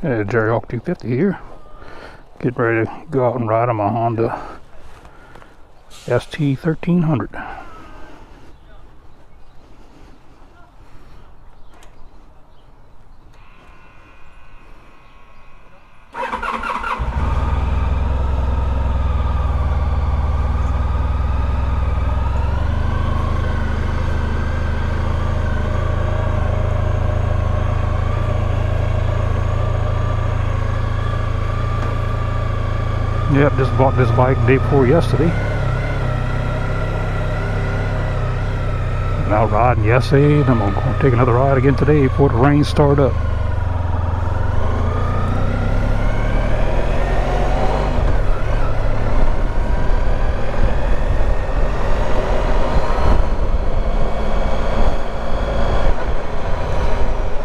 Hey, Jerry Hawk 250 here. Getting ready to go out and ride on my Honda ST1300. Yep, just bought this bike the day before yesterday. And out riding yesterday, and I'm going to take another ride again today before the rain start up.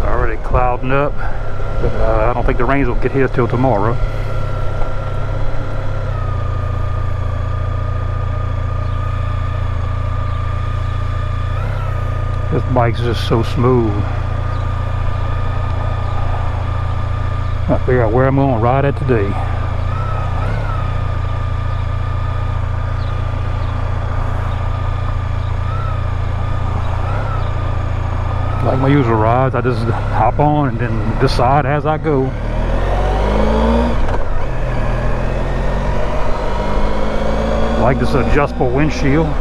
Already clouding up, but I don't think the rains will get here till tomorrow. This bike's just so smooth. I figure out where I'm going to ride it today. Like my usual rides, I just hop on and then decide as I go. Like this adjustable windshield.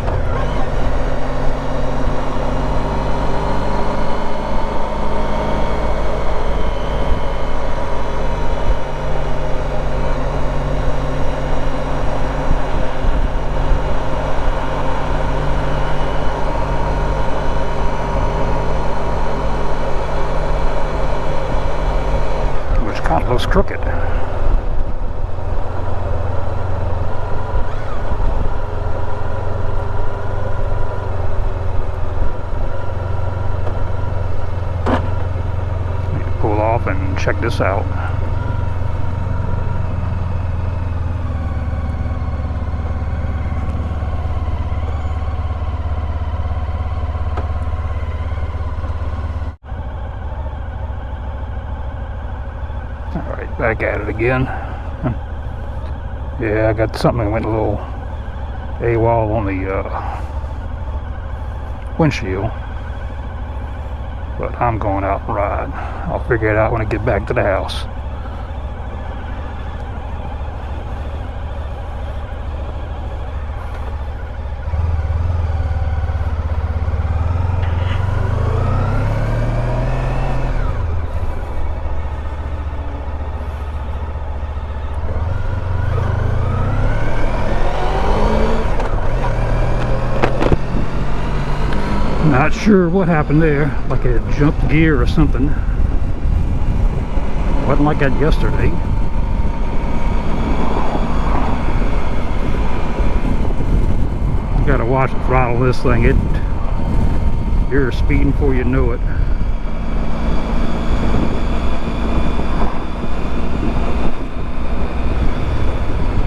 Kind of looks crooked. Need to pull off and check this out. Alright, back at it again. Yeah, I got something that went a little AWOL on the windshield. But I'm going out and ride. I'll figure it out when I get back to the house. Not sure what happened there, like it jumped gear or something. Wasn't like that yesterday. You gotta watch the throttle this thing. You're speeding before you know it.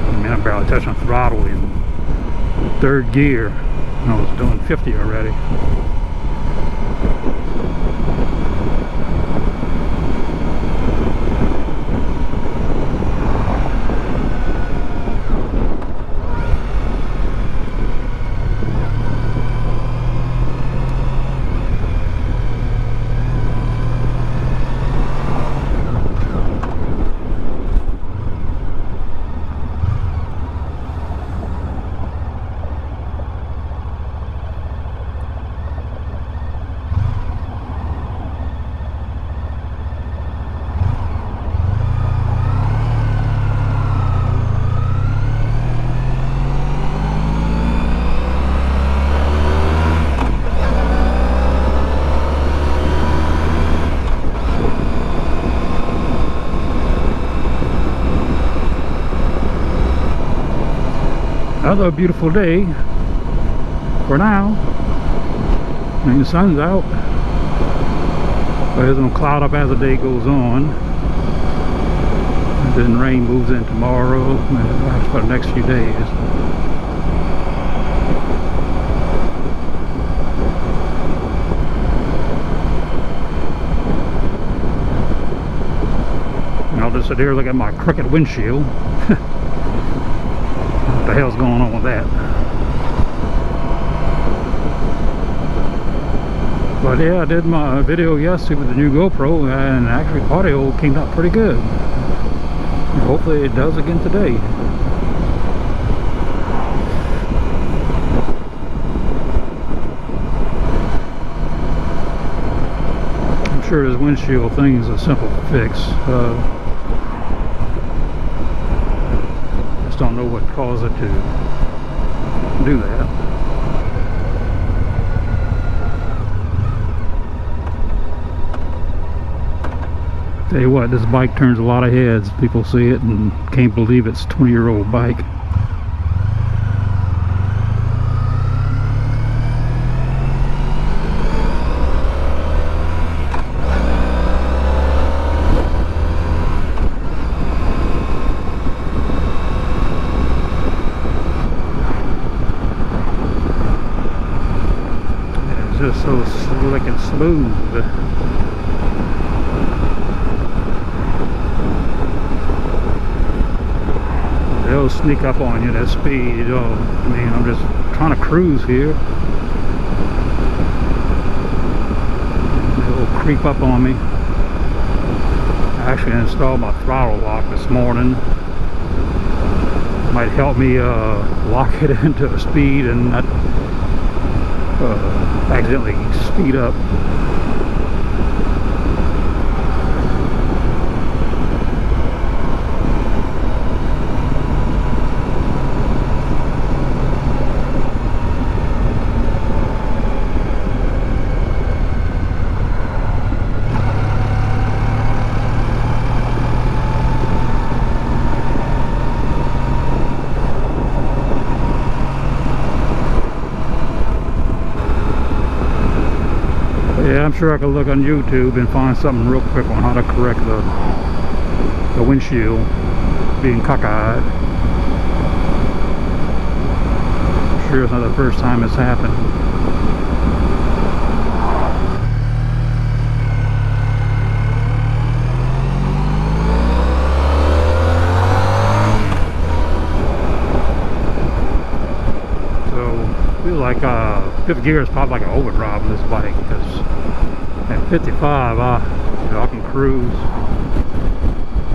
I mean, I'm barely touching the throttle in third gear. I was doing 50 already. Another beautiful day for now. I mean, the sun's out, but it's gonna cloud up as the day goes on. And then rain moves in tomorrow and for the next few days. just sit here, look at my crooked windshield. What the hell's going on with that? But yeah, I did my video yesterday with the new GoPro, and actually audio came out pretty good. Hopefully it does again today. I'm sure this windshield thing is a simple fix. Just don't know what caused it to do that. Tell you what, this bike turns a lot of heads. People see it and can't believe it's a 20-year-old bike. It's just so slick and smooth. They'll sneak up on you, that speed, you know. I mean, I'm just trying to cruise here. They'll creep up on me. I actually installed my throttle lock this morning. Might help me lock it into a speed and not accidentally speed up. Yeah, I'm sure I could look on YouTube and find something real quick on how to correct the windshield being cockeyed. I'm sure it's not the first time it's happened. Like fifth gear is probably like an overdrive on this bike, because at 55 I can cruise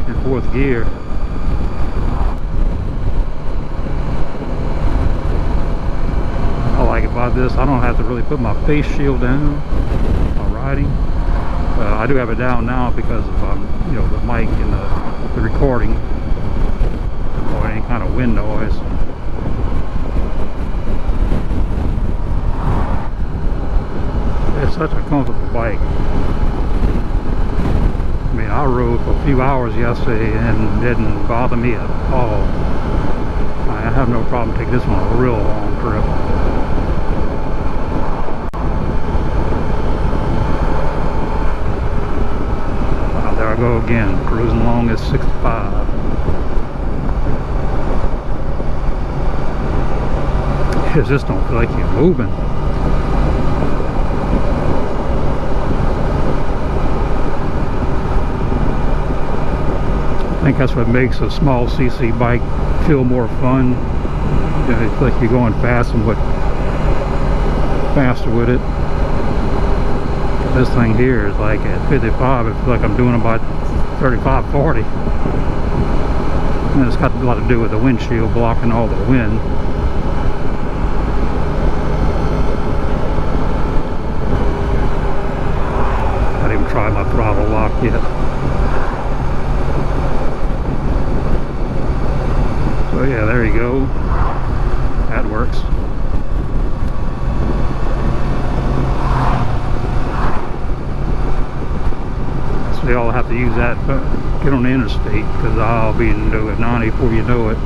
in fourth gear. I like it by this. I don't have to really put my face shield down while riding. I do have it down now because of you know, the mic and the recording, or any kind of wind noise. It's such a comfortable bike. I mean, I rode for a few hours yesterday and it didn't bother me at all. I have no problem taking this one a real long trip. Wow, there I go again, cruising along at 65. It just don't feel like you're moving. I think that's what makes a small CC bike feel more fun. You know, it's like you're going fast and faster with it. This thing here is like at 55, I feel like I'm doing about 35, 40. And it's got a lot to do with the windshield blocking all the wind. I haven't even tried my throttle lock yet. So yeah, there you go. That works. So y'all have to use that to get on the interstate, because I'll be into it 90 before you know it.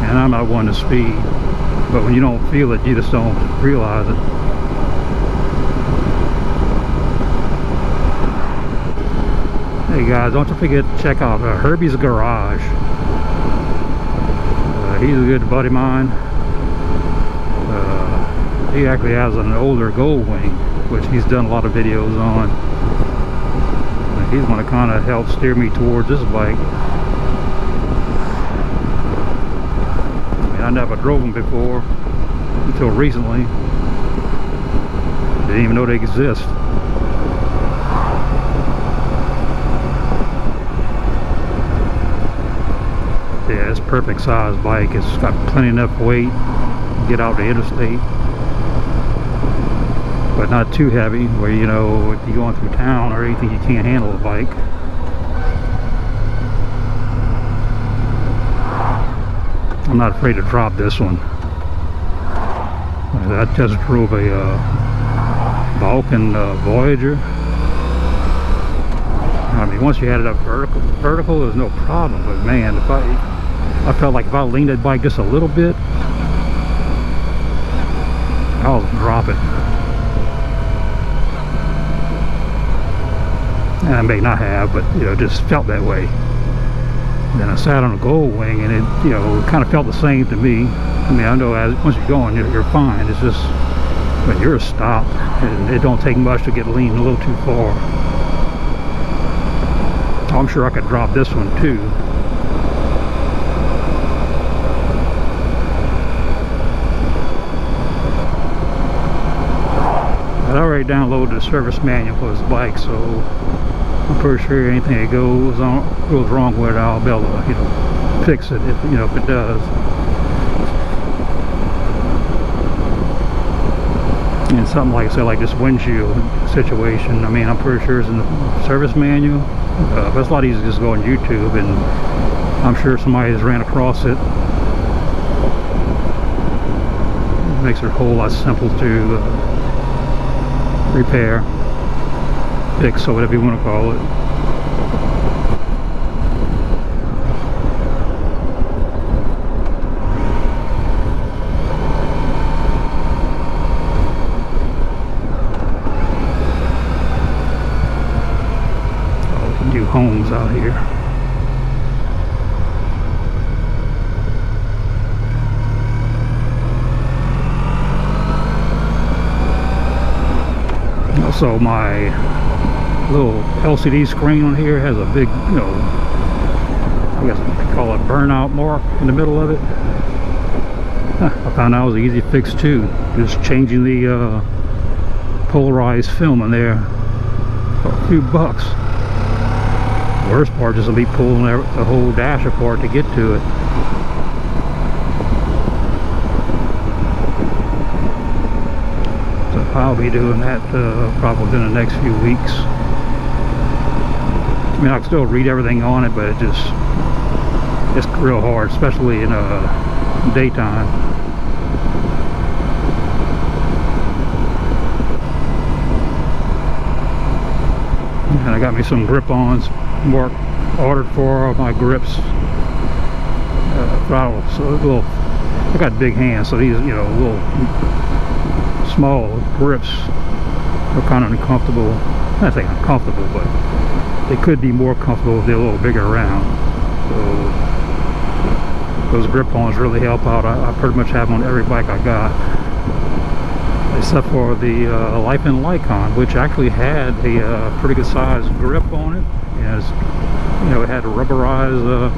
And I'm not one to speed, but when you don't feel it, you just don't realize it. Hey guys, don't you forget to check out Herbie's Garage. He's a good buddy of mine. He actually has an older Gold Wing, which he's done a lot of videos on. he's going to kind of help steer me towards this bike. I never drove them before until recently. Didn't even know they exist. Yeah, it's perfect size bike. It's got plenty enough weight to get out the interstate, but not too heavy where, you know, if you're going through town or anything, you can't handle a bike. I'm not afraid to drop this one. I just drove a Vulcan Voyager. I mean, once you had it up vertical, there's no problem. But man, if I felt like if I leaned that bike just a little bit, I was dropping. And I may not have, but you know, just felt that way. Then I sat on a gold wing, and it, you know, it kind of felt the same to me. I mean, I know once you're going, you're fine. It's just when you're stopped, and it don't take much to get leaned a little too far. I'm sure I could drop this one too. I already downloaded the service manual for this bike, so I'm pretty sure anything that goes wrong with it, I'll be able to, you know, fix it if, you know, if it does. And something like, say, like this windshield situation, I mean, I'm pretty sure it's in the service manual, but it's a lot easier to just go on YouTube, and I'm sure somebody has ran across it. It makes it a whole lot simple to repair, fix, or whatever you want to call it. New homes out here. Also, my little LCD screen on here has a big, you know, I guess they call it burnout mark in the middle of it. I found out it was an easy fix too. Just changing the polarized film in there for a few bucks. The worst part is to be pulling the whole dash apart to get to it. So I'll be doing that probably in the next few weeks. I mean, I can still read everything on it, but it's real hard, especially in daytime. And I got me some grip-ons ordered for my grips, throttle. So I got big hands, so these, you know, little small grips are kind of uncomfortable. I say uncomfortable, but they could be more comfortable if they're a little bigger around. So those grip-ons really help out. I pretty much have them on every bike I got, except for the Life in Lycon, which actually had a pretty good size grip on it. And it's, you know, it had a rubberized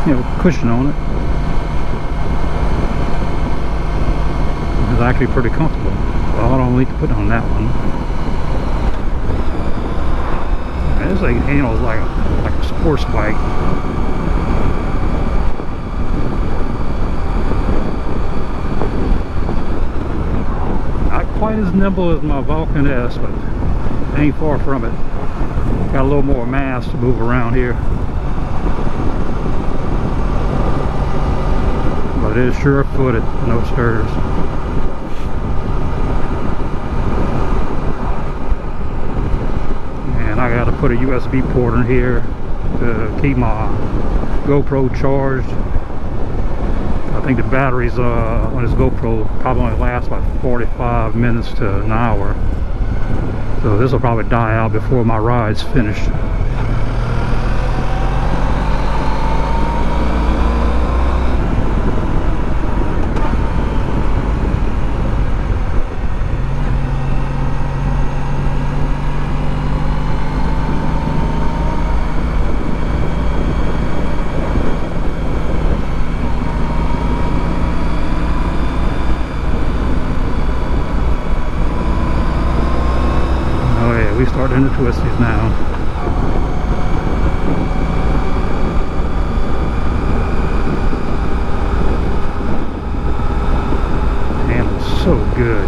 you know, cushion on it. It was actually pretty comfortable. Well, I don't need to put on that one. And this thing handles like a sports bike. Not quite as nimble as my Vulcan S, but ain't far from it. Got a little more mass to move around here. But it is sure-footed, no stirs. And I got to put a USB port in here to keep my GoPro charged. I think the batteries on this GoPro probably only last like 45 minutes to an hour. So this will probably die out before my ride's finished. we start in the Twisties now. Handles so good.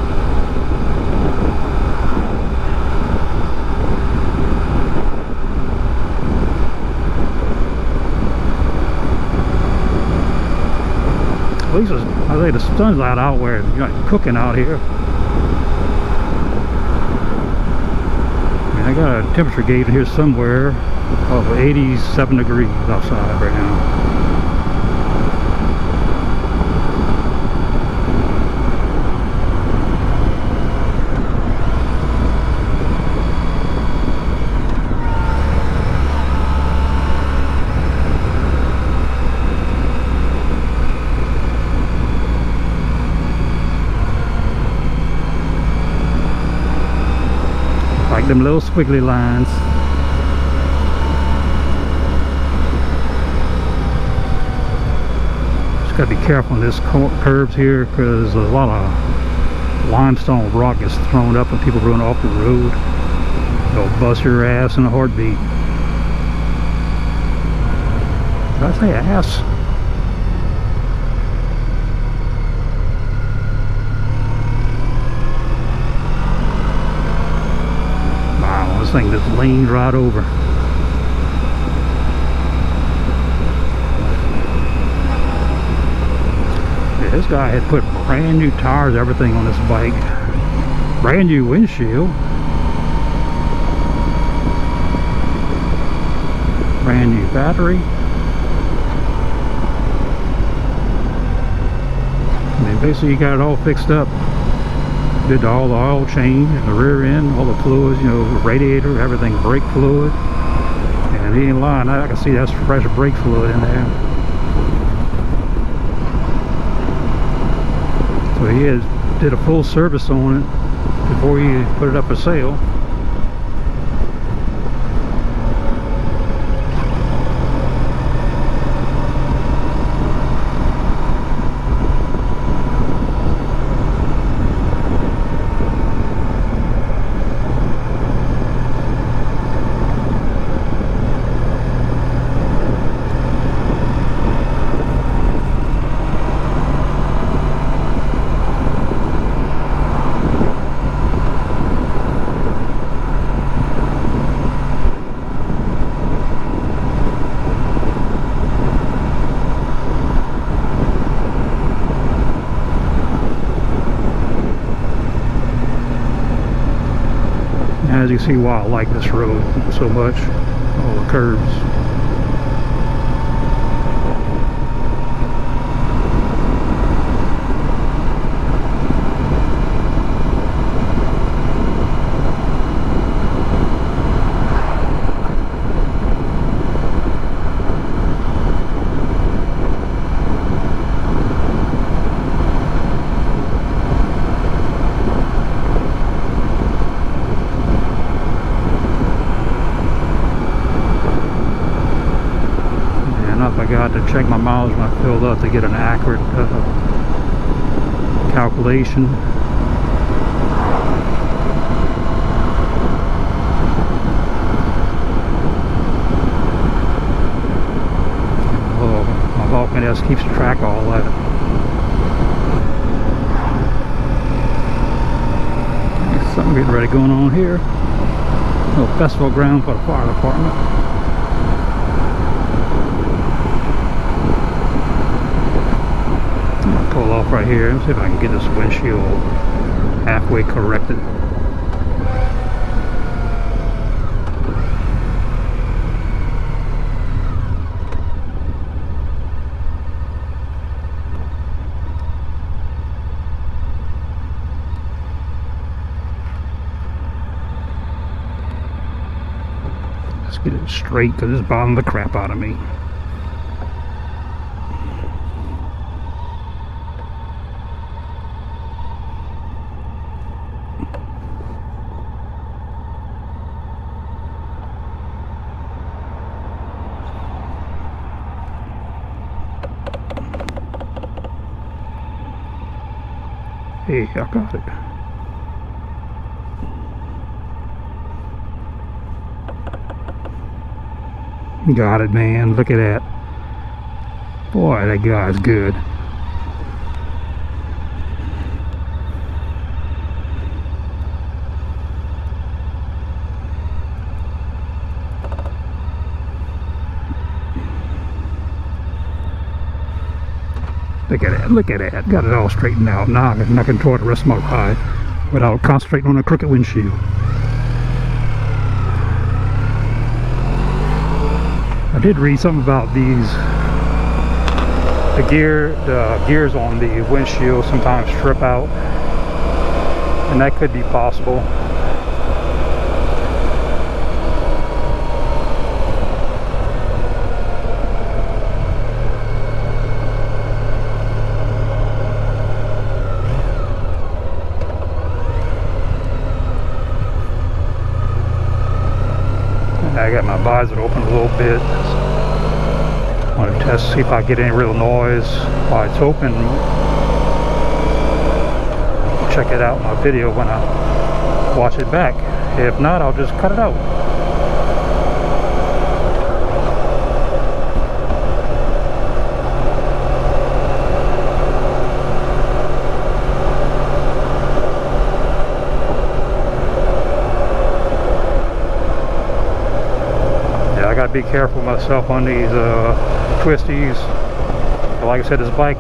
At least I say the sun's not out where it's like cooking out here. I got a temperature gauge here somewhere of 87 degrees outside right now. Like them little squiggly lines. Just gotta be careful on this curves here because a lot of limestone rock gets thrown up when people run off the road. They'll bust your ass in a heartbeat. Did I say ass? This thing just leaned right over. Yeah, this guy had put brand new tires, everything on this bike. Brand new windshield. Brand new battery. I mean, basically you got it all fixed up. Did all the oil change, the rear end, all the fluids, you know, the radiator, everything, brake fluid. And he ain't lying, I can see that's fresh brake fluid in there. So he did a full service on it before he put it up for sale. As you see why I like this road so much, all the curves. I got to check my mileage when I filled up to get an accurate calculation. Oh, my Vulcan S keeps track of all that. There's something getting ready going on here. A little festival ground for the fire department. Pull off right here. Let's see if I can get this windshield halfway corrected. Let's get it straight because it's bothering the crap out of me. Hey, I got it. Got it, man. Look at that. Boy, that guy's good. Look at that, look at that. Got it all straightened out. Now I can control the rest of my ride without concentrating on a crooked windshield. I did read something about these. The gears on the windshield sometimes strip out, and that could be possible. I got my visor open a little bit. I want to test, see if I get any real noise while it's open. Check it out in my video when I watch it back. If not, I'll just cut it out. I gotta be careful myself on these twisties. But like I said, this bike,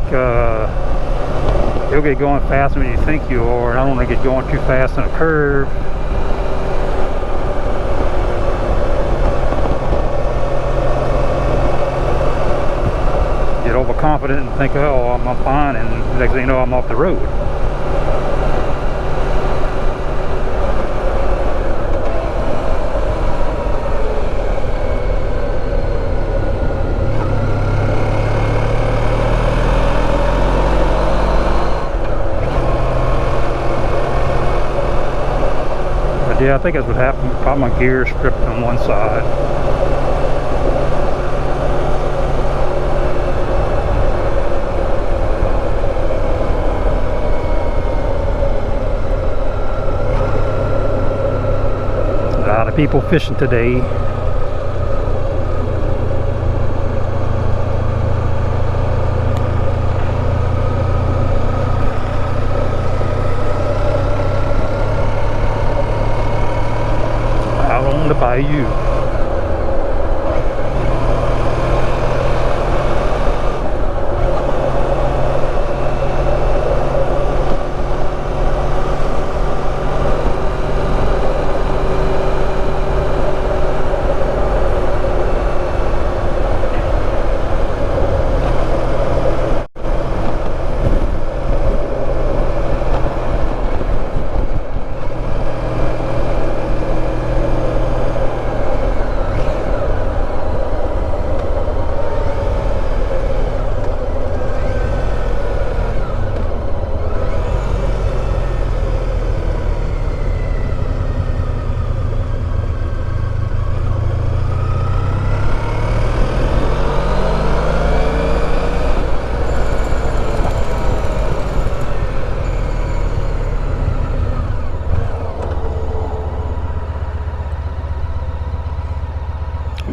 you'll get going faster than you think you are, and I don't want to get going too fast on a curve. Get overconfident and think, oh, I'm fine, and next thing you know, I'm off the road. Yeah, I think that's what happened. Probably my gear stripped on one side. A lot of people fishing today. The bayou.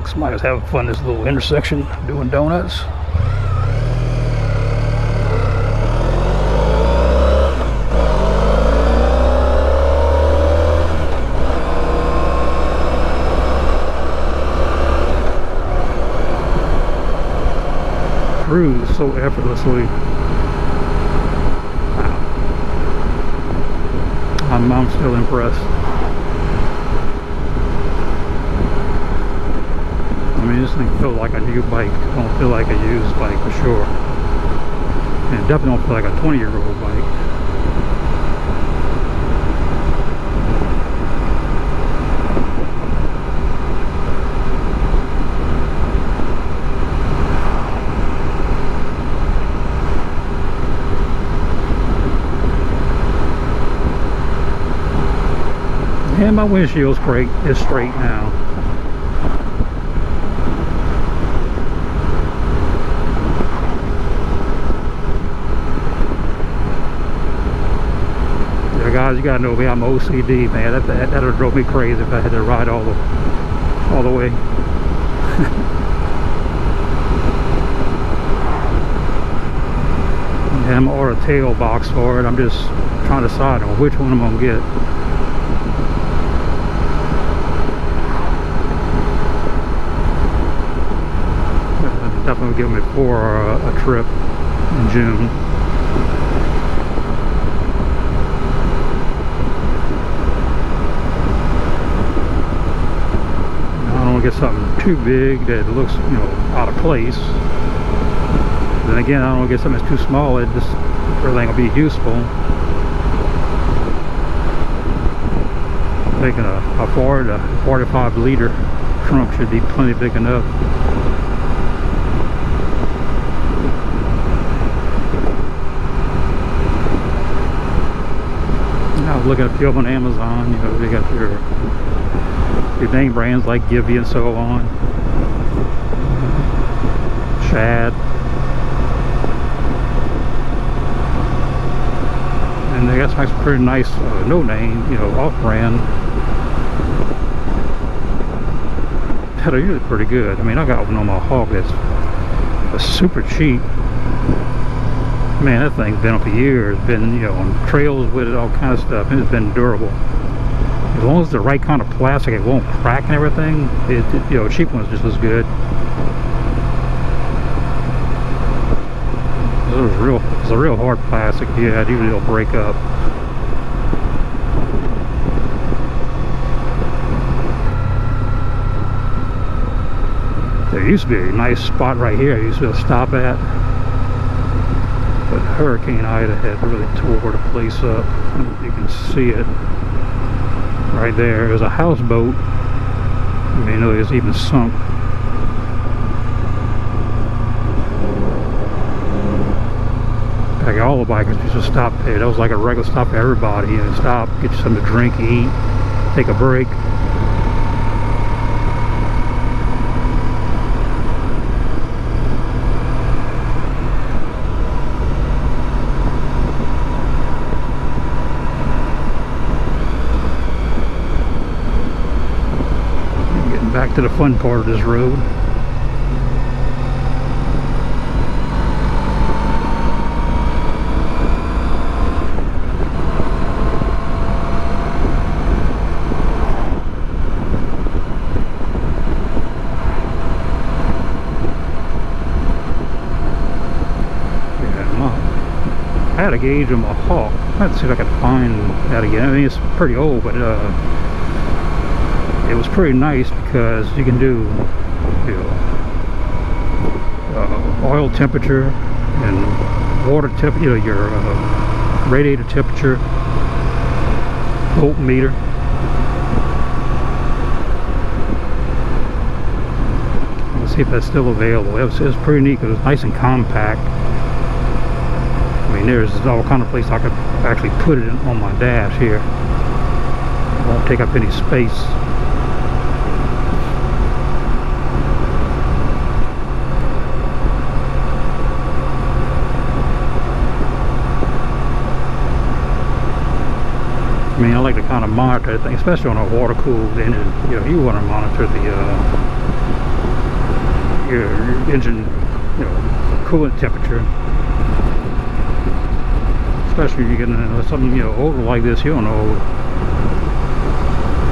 Somebody was having fun in this little intersection doing donuts. Cruise so effortlessly. Wow. I'm still impressed. I mean, this thing feels like a new bike. It don't feel like a used bike for sure. And it definitely don't feel like a 20-year-old bike. And my windshield's great. It's straight now. Guys, you gotta know me, I'm OCD, man. That'll drove me crazy if I had to ride all the way. And I'm gonna order a tail box for it. I'm just trying to decide on which one I'm gonna get. Definitely give me for a trip in June. I don't want to get something too big that looks, you know, out of place. Then again, I don't want to get something that's too small that just really ain't gonna be useful. Thinking a 45 liter trunk should be plenty big enough. I was looking at a few of them on Amazon. You know, they got your name brands like Givy and so on, Shad, and they got some pretty nice no name, you know, off brand that are usually pretty good. I mean, I got one on my Hawk that's super cheap. Man, that thing's been up for years. Been, you know, on trails with it, all kind of stuff, and it's been durable. As long as it's the right kind of plastic, it won't crack and everything. You know, cheap ones just as good. It's a real hard plastic. Yeah, usually it'll break up. There used to be a nice spot right here I used to stop at, but Hurricane Ida had really tore the place up. You can see it right there. There's a houseboat. I mean, it was even sunk. Like all the bikers used to stop there. That was like a regular stop for everybody. You know, stop, get you something to drink, eat, take a break. Back to the fun part of this road. I had a gauge on my Hawk. Let's see if I can find that again. I mean, it's pretty old, but it was pretty nice because you can do, you know, oil temperature and water temperature, you know, your radiator temperature, voltmeter. Let's see if that's still available. It was pretty neat because it was nice and compact. I mean, there's all kind of places I could actually put it on my dash here. It won't take up any space. I mean, I like to kind of monitor things, especially on a water-cooled engine. You know, you want to monitor the your engine, you know, coolant temperature. Especially if you get into something, you know, older like this, you don't know, you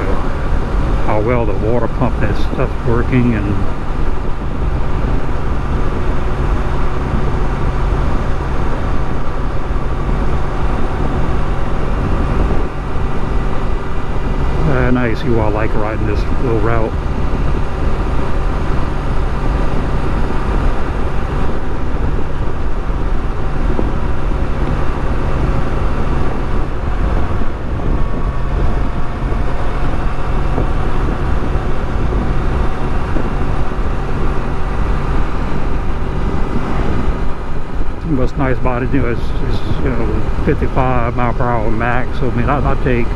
know how well the water pump and that stuff's working, and now you see why I like riding this little route. What's nice about it, you know, it's you know, 55 mile per hour max. So I mean, I take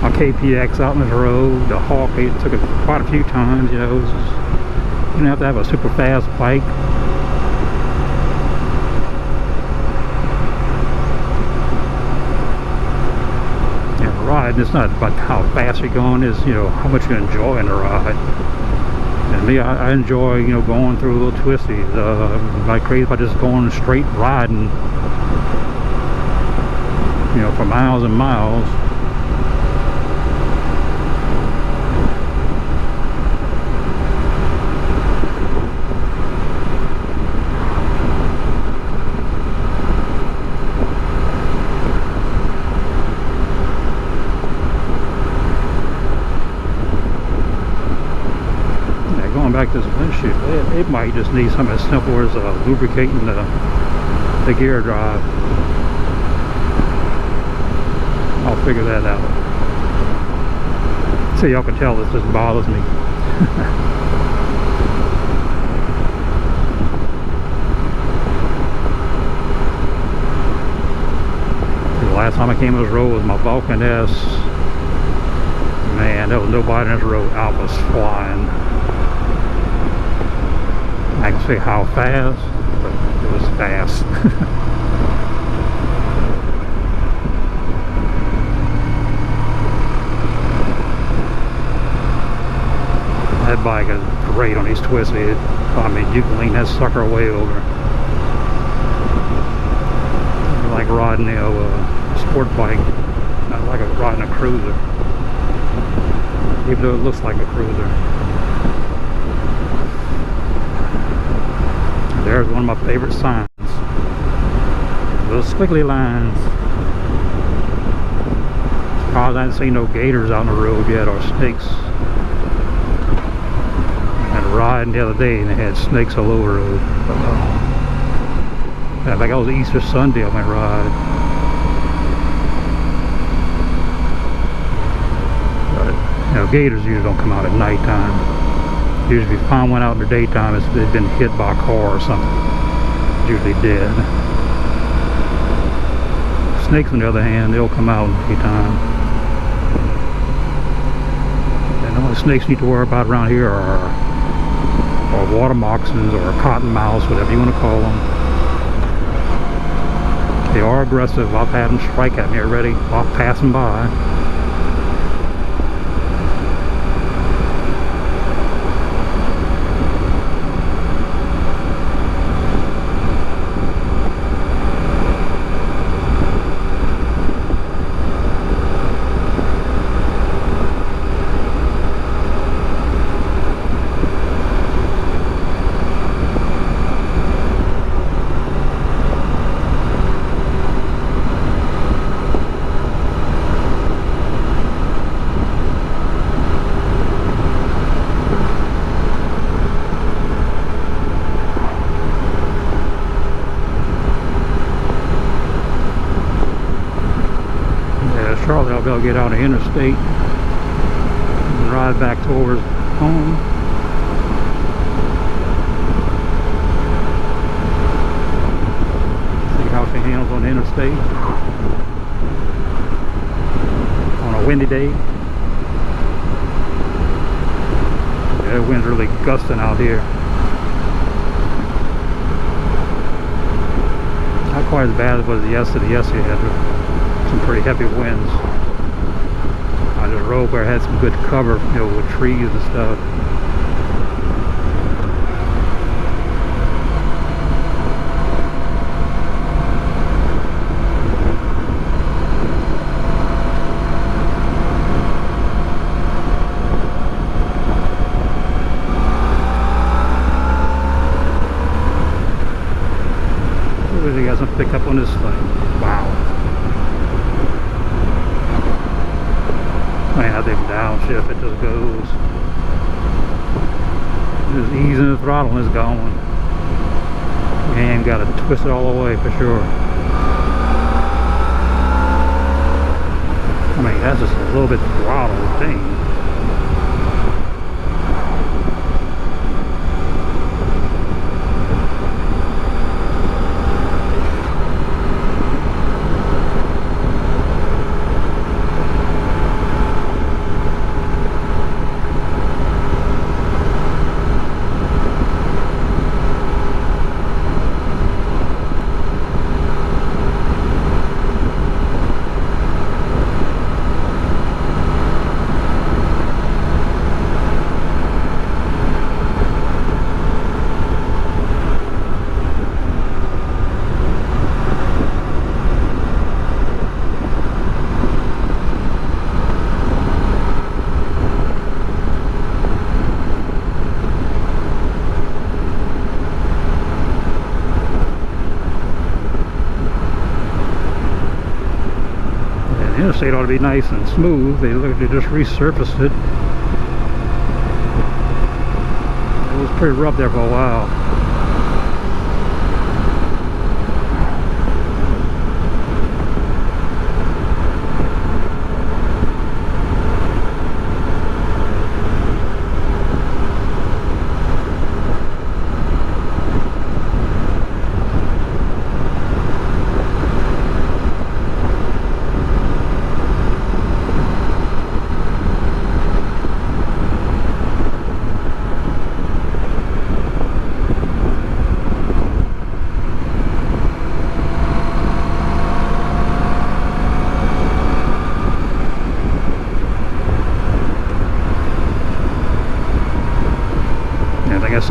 my KPX out on the road. The Hawk, I took it quite a few times. You know, you don't have to have a super fast bike. And riding, it's not about how fast you're going, it's, you know, how much you're enjoying the ride. And me, I enjoy, you know, going through little twisties. Like crazy about just going straight riding. you know, for miles and miles. Back to this windshield, it might just need something as simple as lubricating the gear drive. I'll figure that out. So y'all can tell this just bothers me. The last time I came on this road was my Vulcan S. Man, there was nobody on this road. I was flying. I can say how fast, but it was fast. That bike is great on these Twisties. I mean, you can lean that sucker way over. Like riding a sport bike, not like riding a cruiser. Even though it looks like a cruiser. There's one of my favorite signs. Those squiggly lines. Probably I haven't seen no gators out on the road yet, or snakes. I had a ride the other day and they had snakes all over the road. Yeah, like it was Easter Sunday on my ride. But, you know, gators usually don't come out at nighttime. Usually if you find one out in the daytime, they've been hit by a car or something. It's usually dead. Snakes, on the other hand, they'll come out in the daytime. And the only snakes you need to worry about around here are water moccasins or cotton mouse, whatever you want to call them. They are aggressive. I've had them strike at me already while passing by. Shortly I'll be able to get out of Interstate and ride back towards home. See how she handles on the Interstate on a windy day. Yeah, the wind's really gusting out here. Not quite as bad as it was yesterday. Yesterday had some pretty heavy winds. I just rode where it had some good cover, you know, with trees and stuff. What do you guys want to pick up on this thing? Wow. Man, I think downshift, it just goes. Just easing the throttle and it's going. You ain't got to twist it all the way for sure. I mean, that's just a little bit throttle thing. Interstate ought to be nice and smooth. They just resurfaced it. It was pretty rough there for a while.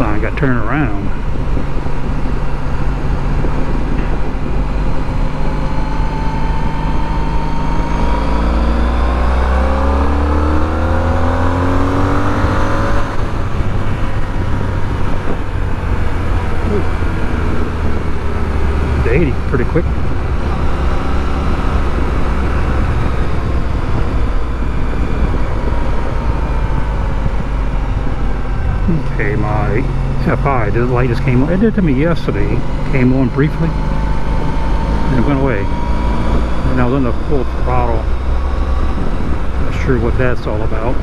I got turned around. To 80 pretty quick. Okay, my FI, the light just came on. It did to me yesterday. Came on briefly and it went away. And I was on the full throttle. Not sure what that's all about.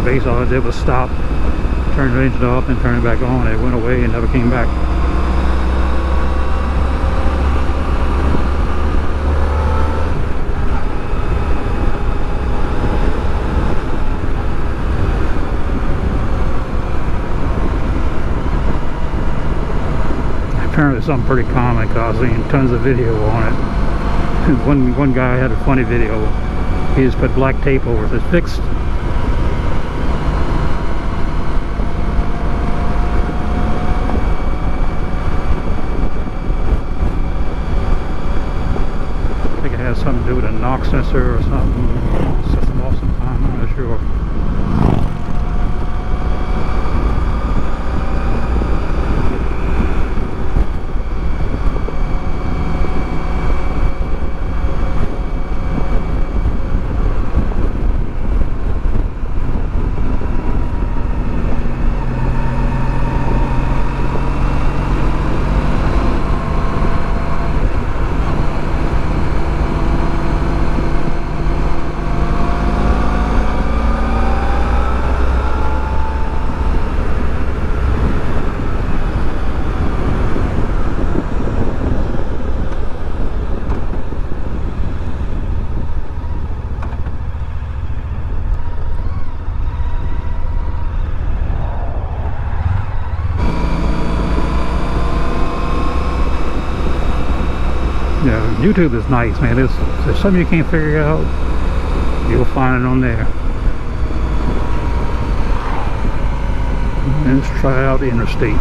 Basically all I did was stop, turn the engine off, and turn it back on. It went away and never came back. Apparently something pretty common, because I've seen tons of video on it. One guy had a funny video. He just put black tape over it. It's fixed. I think it has something to do with a knock sensor or something. It's just lost some time, I'm not sure. Yeah, YouTube is nice, man. If there's something you can't figure out, you'll find it on there. And let's try out the Interstate.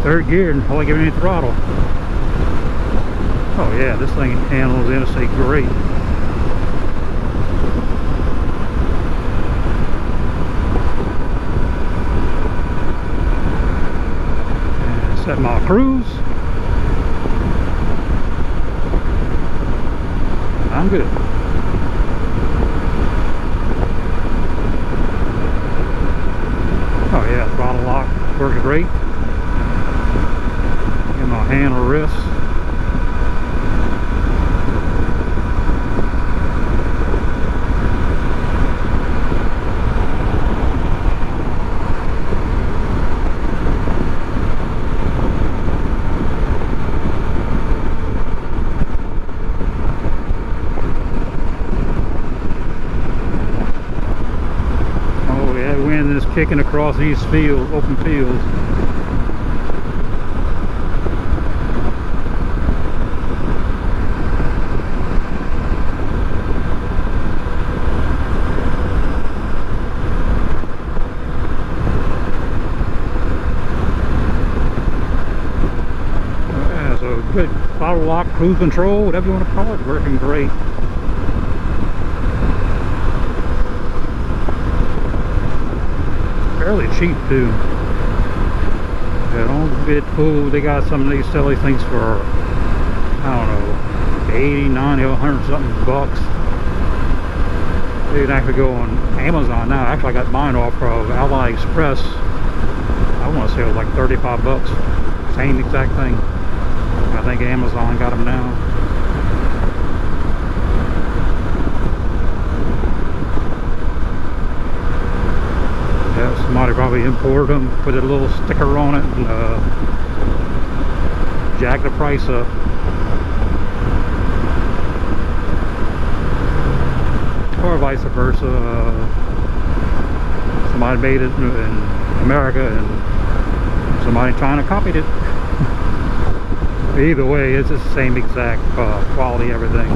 Third gear and only giving me throttle. Oh yeah, this thing handles the Interstate great. And set my cruise. I'm good. Oh yeah, throttle lock works great. My hand or wrist. wind is kicking across these fields, open fields. Yeah, so good throttle lock, cruise control, whatever you want to call it, working great. Fairly cheap too. Yeah, don't get fooled. They got some of these silly things for, I don't know, 80, 90, 100 something bucks. You can actually go on Amazon now. Actually, I got mine off of AliExpress. I want to say it was like 35 bucks. Same exact thing. I think Amazon got them now. Somebody probably imported them, put a little sticker on it, and jacked the price up. Or vice versa. Somebody made it in America and somebody China copied it. Either way, it's the same exact quality, everything.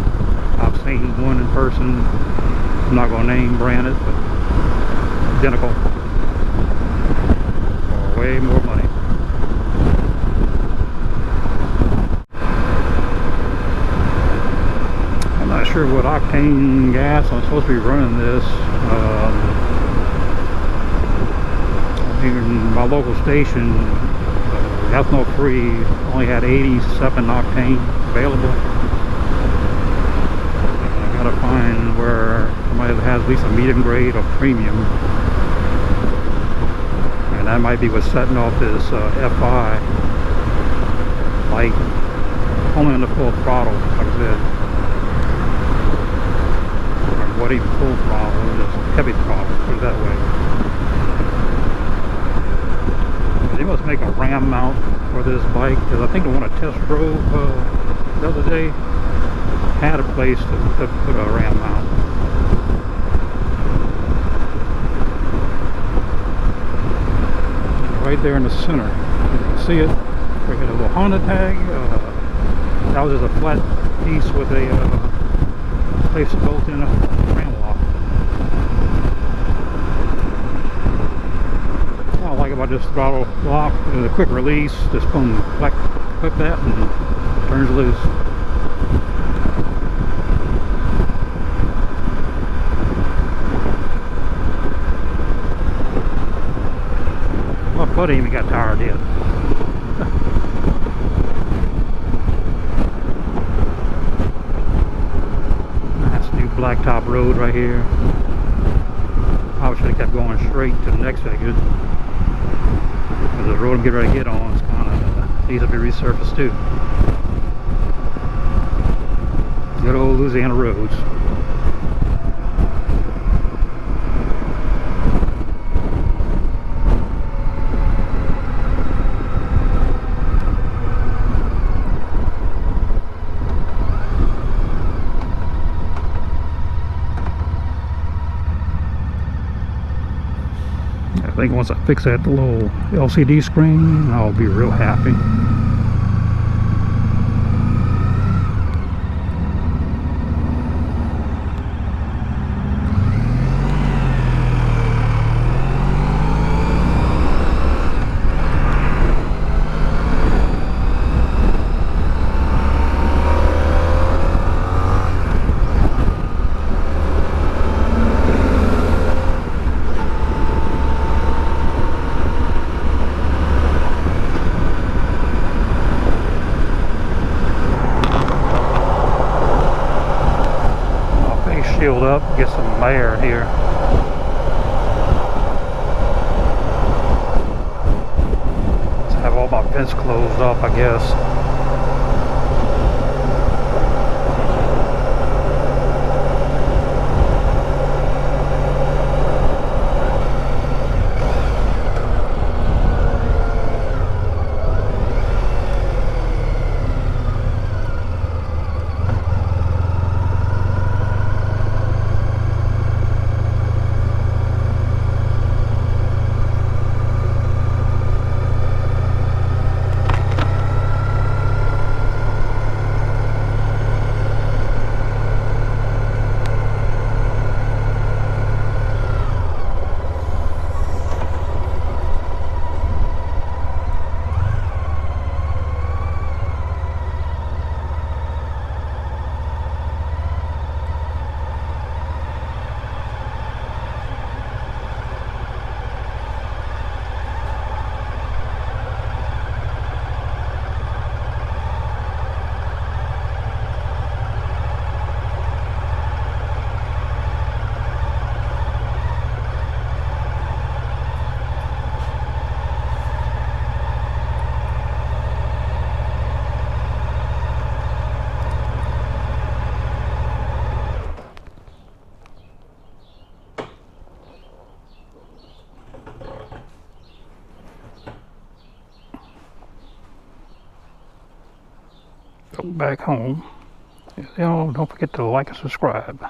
I've seen one in person. I'm not going to name brand it, but identical. Way more money. I'm not sure what octane gas I'm supposed to be running this. In my local station, ethanol free only had 87 octane available. I gotta find where somebody has at least a medium grade or premium. And that might be what's setting off this FI light, only on the full throttle, like I said. Or what even full throttle, just heavy throttle, put it that way. They must make a ram mount for this bike, because I think the one I test drove the other day had a place to put a ram mount. Right there in the center, you can see it. We got a little Honda tag. That was just a flat piece with a place built in a ram lock. What I like about this throttle lock is a quick release. Just boom, click that and turns loose. My buddy even got tired yet. Nice new blacktop road right here. Probably should have kept going straight to the next exit. Because the road I'm getting ready to get on is kind of needs to be resurfaced too. Good old Louisiana roads. I think once I fix that little LCD screen, I'll be real happy. Shield up, get some air in here. Let's have all my vents closed off, I guess. Go back home. You know, don't forget to like and subscribe.